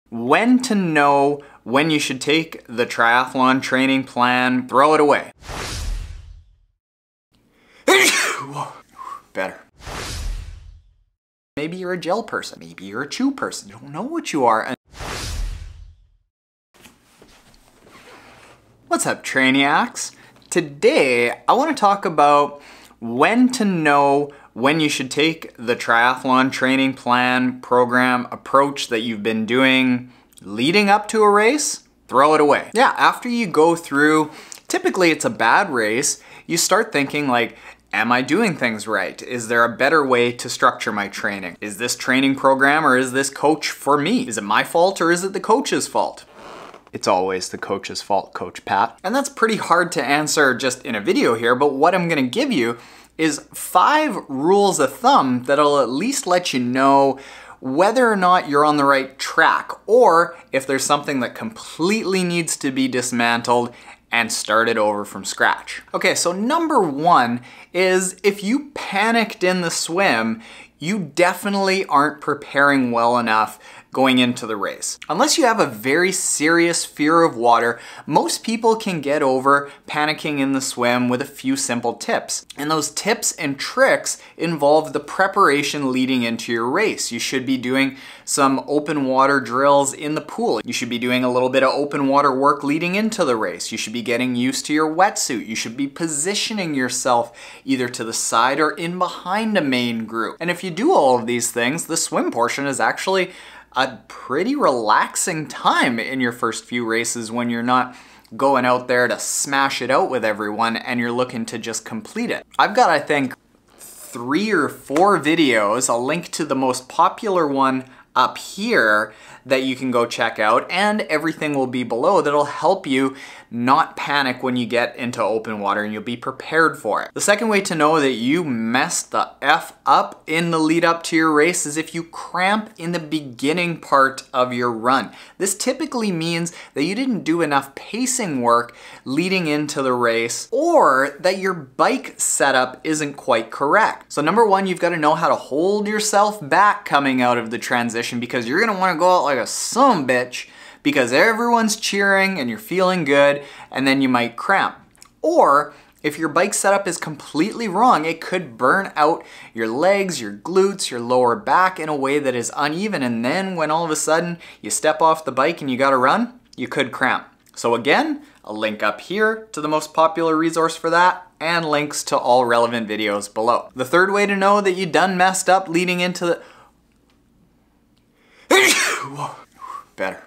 When to know when you should take the triathlon training plan, throw it away. Better. Maybe you're a gel person, maybe you're a chew person, you don't know what you are. What's up, Trainiacs? Today, I want to talk about when to know when you should take the triathlon training plan, program, approach that you've been doing leading up to a race, throw it away. Yeah, after you go through, typically it's a bad race, you start thinking like, am I doing things right? Is there a better way to structure my training? Is this training program or is this coach for me? Is it my fault or is it the coach's fault? It's always the coach's fault, Coach Pat. And that's pretty hard to answer just in a video here, but what I'm gonna give you is 5 rules of thumb that'll at least let you know whether or not you're on the right track, or if there's something that completely needs to be dismantled and started over from scratch. Okay, so number 1 is if you panicked in the swim, you definitely aren't preparing well enough going into the race. Unless you have a very serious fear of water, most people can get over panicking in the swim with a few simple tips. And those tips and tricks involve the preparation leading into your race. You should be doing some open water drills in the pool. You should be doing a little bit of open water work leading into the race. You should be getting used to your wetsuit. You should be positioning yourself either to the side or in behind a main group. And if you do all of these things, the swim portion is actually a pretty relaxing time in your first few races when you're not going out there to smash it out with everyone and you're looking to just complete it. I've got, I think, 3 or 4 videos. I'll link to the most popular one up here that you can go check out, and everything will be below that'll help you not panic when you get into open water and you'll be prepared for it. The second way to know that you messed the F up in the lead up to your race is if you cramp in the beginning part of your run. This typically means that you didn't do enough pacing work leading into the race, or that your bike setup isn't quite correct. So number 1, you've got to know how to hold yourself back coming out of the transition, because you're gonna wanna go out like a sumbitch because everyone's cheering and you're feeling good, and then you might cramp. Or if your bike setup is completely wrong, it could burn out your legs, your glutes, your lower back in a way that is uneven, and then when all of a sudden you step off the bike and you gotta run, you could cramp. So again, a link up here to the most popular resource for that, and links to all relevant videos below. The third way to know that you done messed up leading into the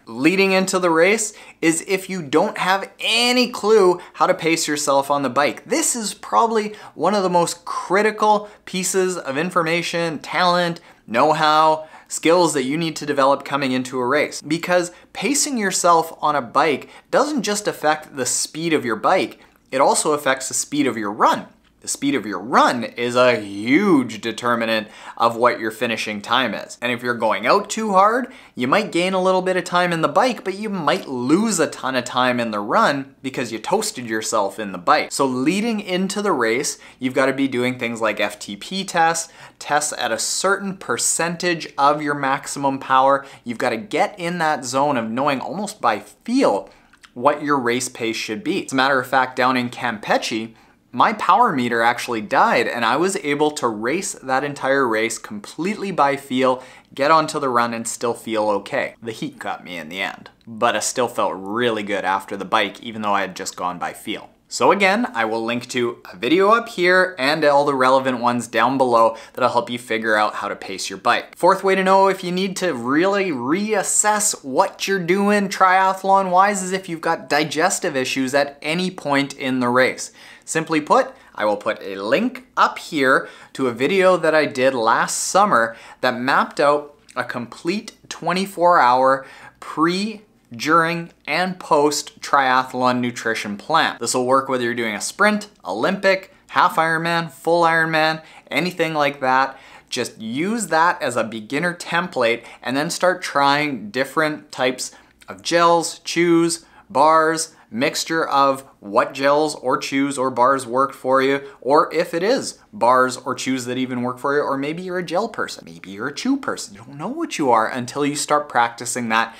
leading into the race is if you don't have any clue how to pace yourself on the bike. This is probably one of the most critical pieces of information, talent, know-how, skills that you need to develop coming into a race. Because pacing yourself on a bike doesn't just affect the speed of your bike, it also affects the speed of your run. The speed of your run is a huge determinant of what your finishing time is. And if you're going out too hard, you might gain a little bit of time in the bike, but you might lose a ton of time in the run because you toasted yourself in the bike. So leading into the race, you've got to be doing things like FTP tests, tests at a certain percentage of your maximum power. You've got to get in that zone of knowing almost by feel what your race pace should be. As a matter of fact, down in Campeche, my power meter actually died and I was able to race that entire race completely by feel, get onto the run and still feel okay. The heat got me in the end, but I still felt really good after the bike even though I had just gone by feel. So again, I will link to a video up here and all the relevant ones down below that'll help you figure out how to pace your bike. Fourth way to know if you need to really reassess what you're doing triathlon-wise is if you've got digestive issues at any point in the race. Simply put, I will put a link up here to a video that I did last summer that mapped out a complete 24-hour pre, during, and post triathlon nutrition plan. This will work whether you're doing a sprint, Olympic, half Ironman, full Ironman, anything like that. Just use that as a beginner template and then start trying different types of gels, chews, bars, mixture of what gels or chews or bars worked for you, or if it is bars or chews that even work for you, or maybe you're a gel person, maybe you're a chew person. You don't know what you are until you start practicing that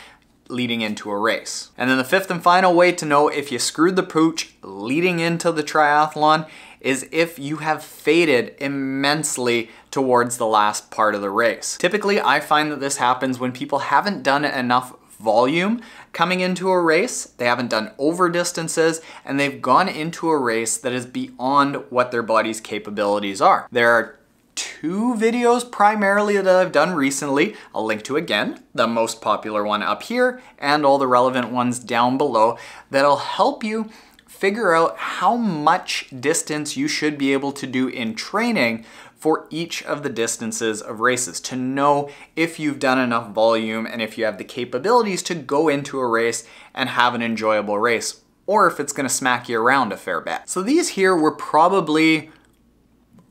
leading into a race. And then the fifth and final way to know if you screwed the pooch leading into the triathlon is if you have faded immensely towards the last part of the race. Typically, I find that this happens when people haven't done enough volume coming into a race, they haven't done over distances, and they've gone into a race that is beyond what their body's capabilities are. There are 2 videos primarily that I've done recently. I'll link to again, the most popular one up here and all the relevant ones down below that'll help you figure out how much distance you should be able to do in training for each of the distances of races to know if you've done enough volume and if you have the capabilities to go into a race and have an enjoyable race, or if it's gonna smack you around a fair bit. So these here were probably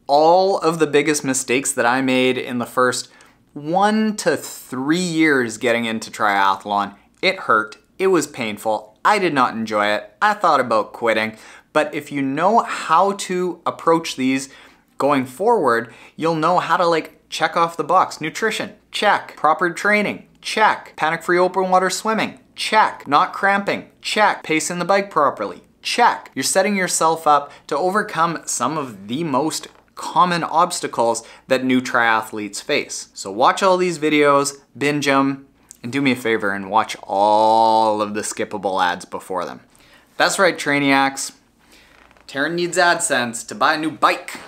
all of the biggest mistakes that I made in the first 1 to 3 years getting into triathlon. It hurt, it was painful, I did not enjoy it, I thought about quitting, but if you know how to approach these going forward, you'll know how to check off the box. Nutrition, check. Proper training, check. Panic-free open water swimming, check. Not cramping, check. Pacing the bike properly, check. You're setting yourself up to overcome some of the most common obstacles that new triathletes face. So watch all these videos, binge them, and do me a favor and watch all of the skippable ads before them. That's right, Trainiacs. Taren needs AdSense to buy a new bike.